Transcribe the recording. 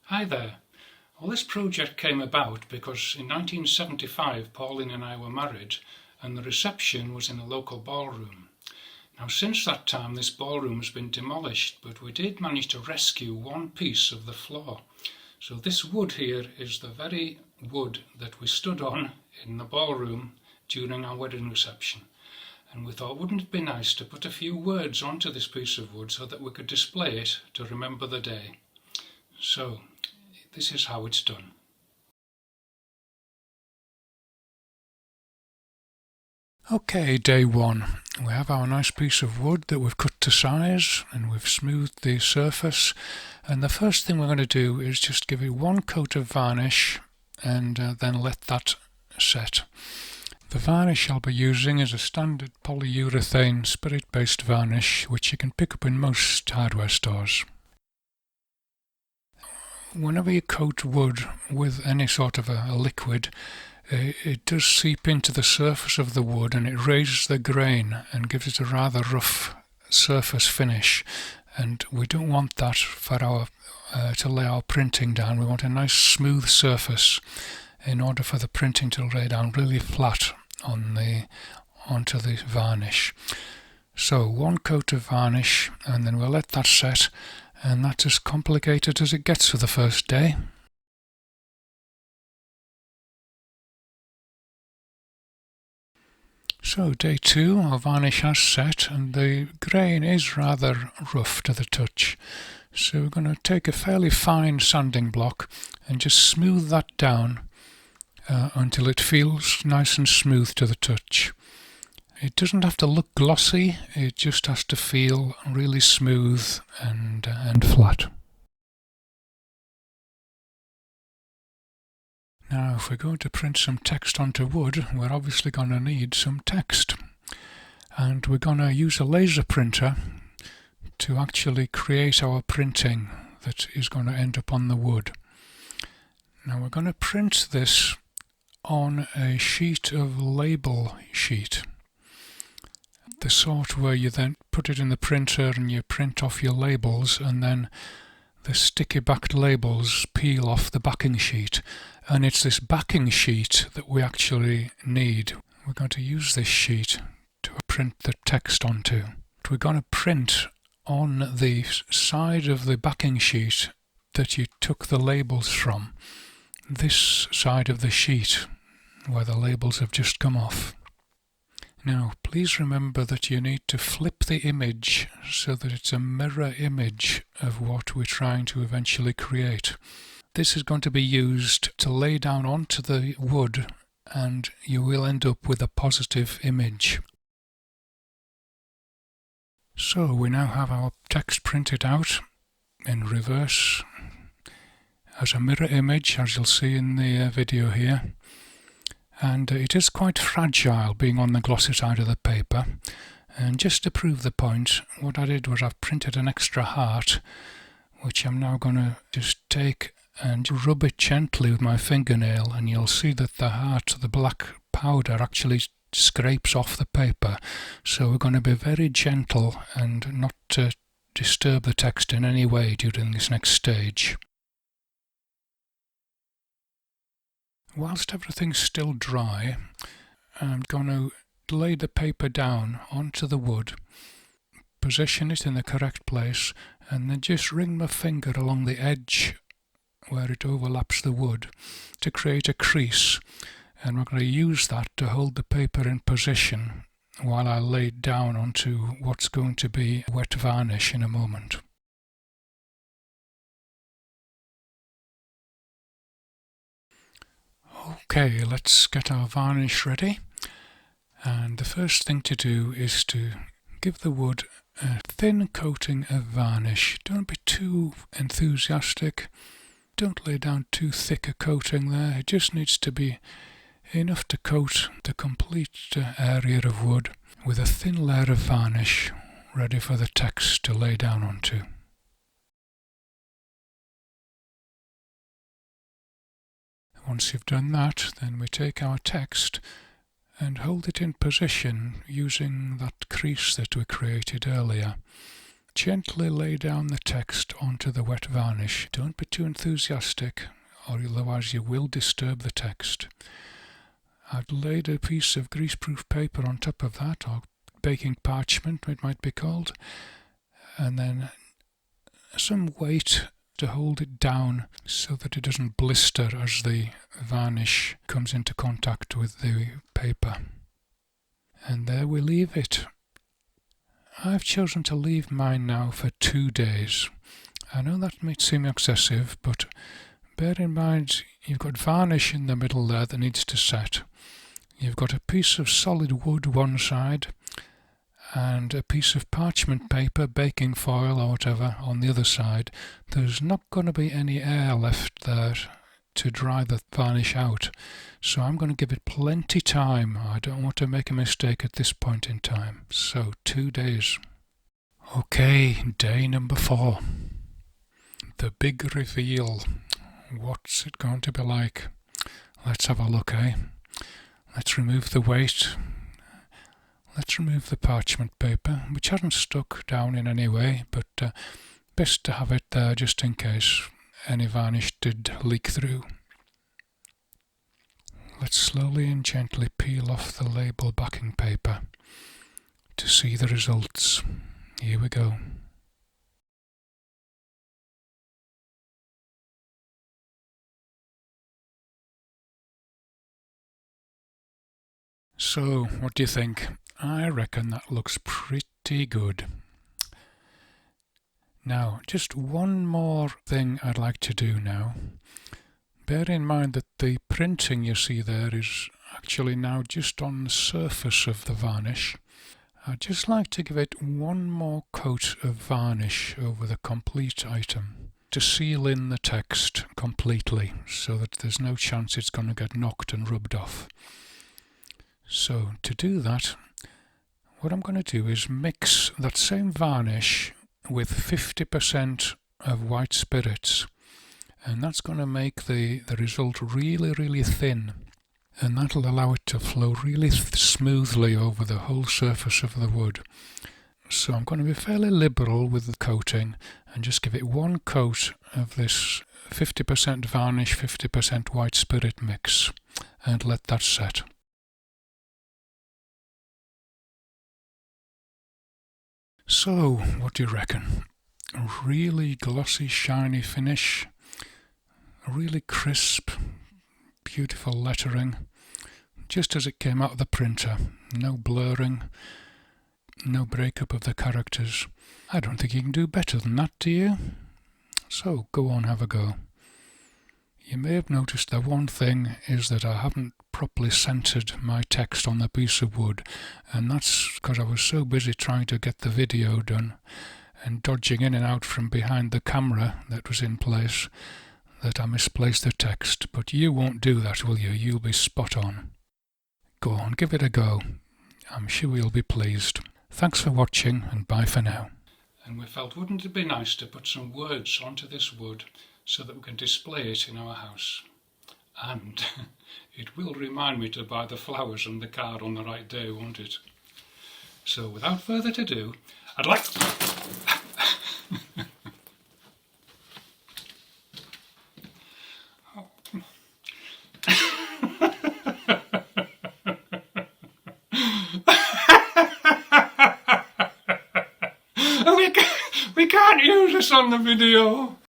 Hi there. Well, this project came about because in 1975 Pauline and I were married and the reception was in a local ballroom. Now since that time this ballroom has been demolished, but we did manage to rescue one piece of the floor. So this wood here is the very wood that we stood on in the ballroom during our wedding reception. And we thought, wouldn't it be nice to put a few words onto this piece of wood so that we could display it to remember the day. So this is how it's done. Okay, day one. We have our nice piece of wood that we've cut to size and we've smoothed the surface. And the first thing we're going to do is just give it one coat of varnish and then let that set. The varnish I'll be using is a standard polyurethane spirit-based varnish which you can pick up in most hardware stores. Whenever you coat wood with any sort of a liquid, it does seep into the surface of the wood and it raises the grain and gives it a rather rough surface finish. And we don't want that for our to lay our printing down. We want a nice smooth surface in order for the printing to lay down really flat onto the varnish. So one coat of varnish and then we'll let that set, and that's as complicated as it gets for the first day. So day two, our varnish has set and the grain is rather rough to the touch. So we're going to take a fairly fine sanding block and just smooth that down until it feels nice and smooth to the touch. It doesn't have to look glossy, it just has to feel really smooth and flat. Now if we're going to print some text onto wood, we're obviously going to need some text. And we're going to use a laser printer to actually create our printing that is going to end up on the wood. Now we're going to print this on a sheet of label sheet. The sort where you then put it in the printer and you print off your labels and then the sticky backed labels peel off the backing sheet. And it's this backing sheet that we actually need. We're going to use this sheet to print the text onto. We're going to print on the side of the backing sheet that you took the labels from. This side of the sheet where the labels have just come off. Now please remember that you need to flip the image so that it's a mirror image of what we're trying to eventually create. This is going to be used to lay down onto the wood and you will end up with a positive image. So we now have our text printed out in reverse as a mirror image, as you'll see in the video here. And it is quite fragile being on the glossy side of the paper. And just to prove the point, what I did was I've printed an extra heart, which I'm now going to just take and rub it gently with my fingernail, and you'll see that the heart, the black powder, actually scrapes off the paper. So we're going to be very gentle and not disturb the text in any way during this next stage. Whilst everything's still dry, I'm going to lay the paper down onto the wood, position it in the correct place, and then just ring my finger along the edge where it overlaps the wood to create a crease. And we're going to use that to hold the paper in position while I lay it down onto what's going to be wet varnish in a moment. Okay, let's get our varnish ready. And the first thing to do is to give the wood a thin coating of varnish. Don't be too enthusiastic. Don't lay down too thick a coating there. It just needs to be enough to coat the complete area of wood with a thin layer of varnish ready for the text to lay down onto. Once you've done that, then we take our text and hold it in position using that crease that we created earlier. gently lay down the text onto the wet varnish. Don't be too enthusiastic, or otherwise you will disturb the text. I've laid a piece of greaseproof paper on top of that, or baking parchment it might be called, and then some weight to hold it down so that it doesn't blister as the varnish comes into contact with the paper. And there we leave it. I've chosen to leave mine now for 2 days. I know that might seem excessive, but bear in mind you've got varnish in the middle there that needs to set. You've got a piece of solid wood one side and a piece of parchment paper, baking foil or whatever on the other side. There's not going to be any air left there to dry the varnish out, so I'm going to give it plenty time. I don't want to make a mistake at this point in time. So 2 days. Okay, day number 4. The big reveal. What's it going to be like? Let's have a look, eh? Let's remove the weight. Let's remove the parchment paper, which hasn't stuck down in any way, but best to have it there just in case any varnish did leak through. Let's slowly and gently peel off the label backing paper to see the results. Here we go. So, what do you think? I reckon that looks pretty good. Now, just one more thing I'd like to do now. Bear in mind that the printing you see there is actually now just on the surface of the varnish. I'd just like to give it one more coat of varnish over the complete item to seal in the text completely so that there's no chance it's going to get knocked and rubbed off. So to do that, what I'm going to do is mix that same varnish with 50% of white spirits, and that's going to make the result really, really thin, and that'll allow it to flow really smoothly over the whole surface of the wood. So I'm going to be fairly liberal with the coating and just give it one coat of this 50% varnish, 50% white spirit mix, and let that set. So, what do you reckon? A really glossy, shiny finish, really crisp, beautiful lettering, just as it came out of the printer. No blurring, no breakup of the characters. I don't think you can do better than that, do you? So, go on, have a go. You may have noticed that one thing is that I haven't properly centered my text on the piece of wood, and that's because I was so busy trying to get the video done and dodging in and out from behind the camera that was in place that I misplaced the text. But you won't do that, will you? You'll be spot on. Go on, give it a go. I'm sure you'll be pleased. Thanks for watching, and bye for now. And we felt, wouldn't it be nice to put some words onto this wood so that we can display it in our house? And it will remind me to buy the flowers and the card on the right day, won't it? So without further ado, I'd like we can't use this on the video.